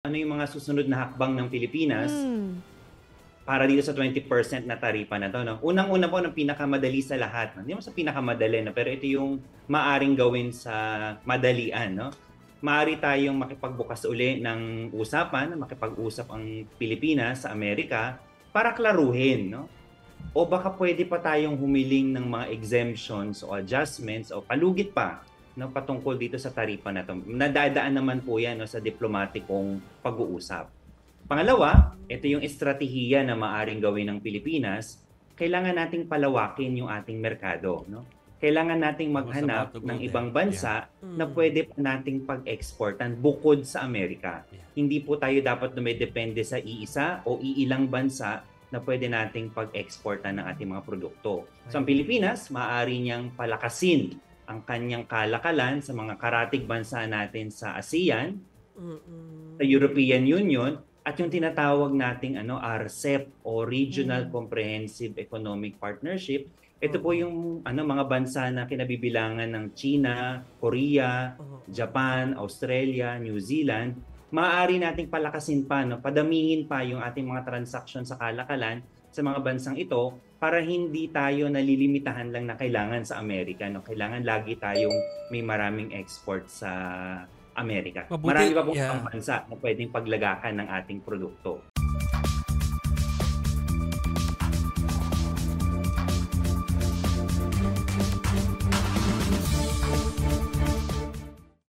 ano yung mga susunod na hakbang ng Pilipinas Hmm. para dito sa 20% na taripa na 'to, 'no? Unang-una po ng pinakamadali sa lahat, hindi naman sa pinakamadali, 'no, pero ito yung maaaring gawin sa madalian, 'no? Maaari tayong makipagbukas uli ng usapan, makipag-usap ang Pilipinas sa Amerika para klaruhin, 'no? O baka pwede pa tayong humiling ng mga exemptions o adjustments o palugit pa, 'no, patungkol dito sa taripa na 'to. Nadadaan naman po 'yan, 'no, sa diplomatikong pag-uusap. Pangalawa, ito yung estratehiya na maaring gawin ng Pilipinas, kailangan nating palawakin yung ating merkado, no? Kailangan nating What's about maghanap to go ng there? ibang Yeah. bansa na pwede pa nating pag-exportan bukod sa Amerika. Yeah. Hindi po tayo dapat dumedepende sa iisa o iilang bansa na pwede nating pag-exportan ng ating mga produkto. So ang Pilipinas, maaari niyang palakasin ang kanyang kalakalan sa mga karatig bansa natin sa ASEAN, sa European Union, at yung tinatawag nating RCEP o Regional Comprehensive Economic Partnership. Ito po yung mga bansa na kinabibilangan ng China, Korea, Japan, Australia, New Zealand. Maaari nating palakasin pa, no, padamihin pa yung ating mga transaksyon sa kalakalan sa mga bansang ito para hindi tayo nalilimitahan lang na kailangan sa Amerika, no? Kailangan lagi tayong may maraming export sa Amerika. Mabuti, Marami pa po yeah. ang bansa na pwedeng paglagakan ng ating produkto.